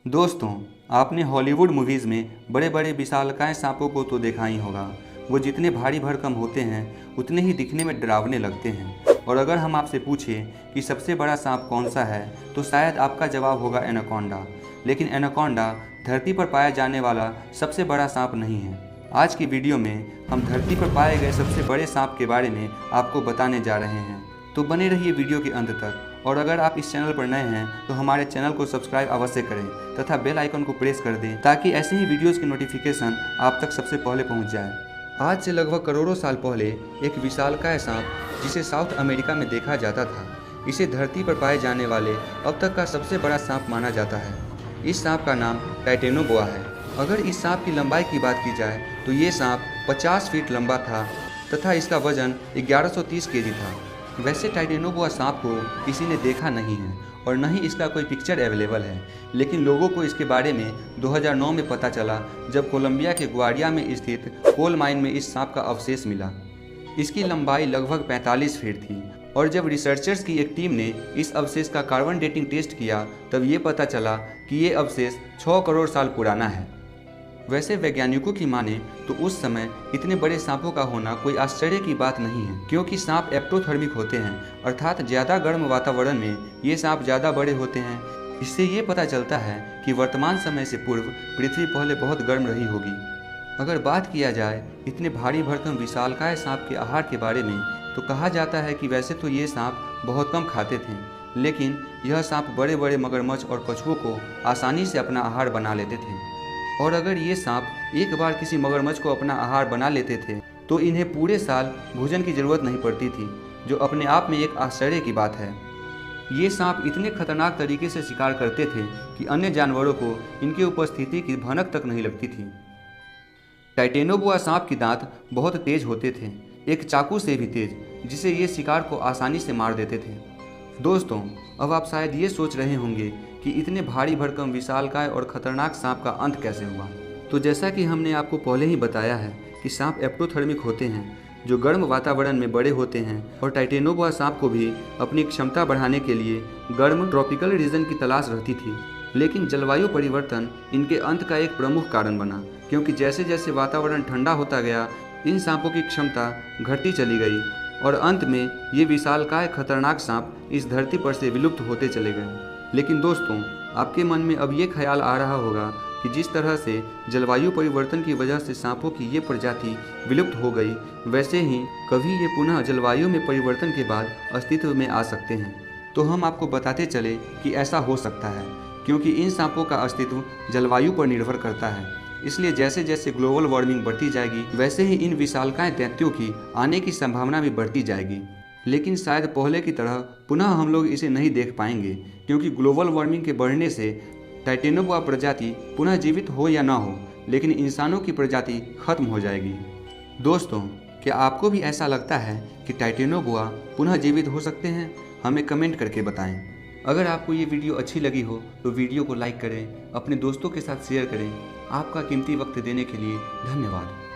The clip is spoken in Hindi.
दोस्तों, आपने हॉलीवुड मूवीज़ में बड़े बड़े विशालकाय सांपों को तो देखा ही होगा। वो जितने भारी भरकम होते हैं उतने ही दिखने में डरावने लगते हैं। और अगर हम आपसे पूछें कि सबसे बड़ा सांप कौन सा है तो शायद आपका जवाब होगा एनाकोंडा। लेकिन एनाकोंडा धरती पर पाया जाने वाला सबसे बड़ा सांप नहीं है। आज की वीडियो में हम धरती पर पाए गए सबसे बड़े सांप के बारे में आपको बताने जा रहे हैं, तो बने रहिए वीडियो के अंत तक। और अगर आप इस चैनल पर नए हैं तो हमारे चैनल को सब्सक्राइब अवश्य करें तथा बेल आइकन को प्रेस कर दें ताकि ऐसे ही वीडियोस की नोटिफिकेशन आप तक सबसे पहले पहुंच जाए। आज से लगभग करोड़ों साल पहले एक विशालकाय सांप जिसे साउथ अमेरिका में देखा जाता था, इसे धरती पर पाए जाने वाले अब तक का सबसे बड़ा सांप माना जाता है। इस सांप का नाम टाइटेनोबोआ है। अगर इस सांप की लंबाई की बात की जाए तो ये सांप 50 फीट लंबा था तथा इसका वजन 1130 केजी था। वैसे टाइटेनोबोआ सांप को किसी ने देखा नहीं है और न ही इसका कोई पिक्चर अवेलेबल है, लेकिन लोगों को इसके बारे में 2009 में पता चला जब कोलंबिया के ग्वारिया में स्थित कोल माइन में इस सांप का अवशेष मिला। इसकी लंबाई लगभग 45 फीट थी और जब रिसर्चर्स की एक टीम ने इस अवशेष का कार्बन डेटिंग टेस्ट किया तब ये पता चला कि ये अवशेष 6 करोड़ साल पुराना है। वैसे वैज्ञानिकों की माने तो उस समय इतने बड़े सांपों का होना कोई आश्चर्य की बात नहीं है, क्योंकि सांप एक्टोथर्मिक होते हैं, अर्थात ज़्यादा गर्म वातावरण में ये सांप ज़्यादा बड़े होते हैं। इससे ये पता चलता है कि वर्तमान समय से पूर्व पृथ्वी पहले बहुत गर्म रही होगी। अगर बात किया जाए इतने भारी भरकम विशालकाय सांप के आहार के बारे में तो कहा जाता है कि वैसे तो ये सांप बहुत कम खाते थे, लेकिन यह सांप बड़े बड़े मगरमच्छ और कछुओं को आसानी से अपना आहार बना लेते थे। और अगर ये सांप एक बार किसी मगरमच्छ को अपना आहार बना लेते थे तो इन्हें पूरे साल भोजन की ज़रूरत नहीं पड़ती थी, जो अपने आप में एक आश्चर्य की बात है। ये सांप इतने खतरनाक तरीके से शिकार करते थे कि अन्य जानवरों को इनकी उपस्थिति की भनक तक नहीं लगती थी। टाइटेनोबोआ सांप के दांत बहुत तेज होते थे, एक चाकू से भी तेज, जिसे ये शिकार को आसानी से मार देते थे। दोस्तों, अब आप शायद ये सोच रहे होंगे कि इतने भारी भरकम विशालकाय और खतरनाक सांप का अंत कैसे हुआ। तो जैसा कि हमने आपको पहले ही बताया है कि सांप एक्टोथर्मिक होते हैं, जो गर्म वातावरण में बड़े होते हैं, और टाइटेनोबोआ सांप को भी अपनी क्षमता बढ़ाने के लिए गर्म ट्रॉपिकल रीजन की तलाश रहती थी। लेकिन जलवायु परिवर्तन इनके अंत का एक प्रमुख कारण बना, क्योंकि जैसे जैसे वातावरण ठंडा होता गया इन सांपों की क्षमता घटती चली गई और अंत में ये विशालकाय खतरनाक सांप इस धरती पर से विलुप्त होते चले गए। लेकिन दोस्तों, आपके मन में अब ये ख्याल आ रहा होगा कि जिस तरह से जलवायु परिवर्तन की वजह से सांपों की ये प्रजाति विलुप्त हो गई, वैसे ही कभी ये पुनः जलवायु में परिवर्तन के बाद अस्तित्व में आ सकते हैं। तो हम आपको बताते चले कि ऐसा हो सकता है, क्योंकि इन सांपों का अस्तित्व जलवायु पर निर्भर करता है। इसलिए जैसे जैसे ग्लोबल वार्मिंग बढ़ती जाएगी वैसे ही इन विशालकाय दैत्यों की आने की संभावना भी बढ़ती जाएगी। लेकिन शायद पहले की तरह पुनः हम लोग इसे नहीं देख पाएंगे, क्योंकि ग्लोबल वार्मिंग के बढ़ने से टाइटेनोबोआ प्रजाति पुनः जीवित हो या ना हो, लेकिन इंसानों की प्रजाति खत्म हो जाएगी। दोस्तों, क्या आपको भी ऐसा लगता है कि टाइटेनोबोआ पुनः जीवित हो सकते हैं? हमें कमेंट करके बताएं। अगर आपको ये वीडियो अच्छी लगी हो तो वीडियो को लाइक करें, अपने दोस्तों के साथ शेयर करें। आपका कीमती वक्त देने के लिए धन्यवाद।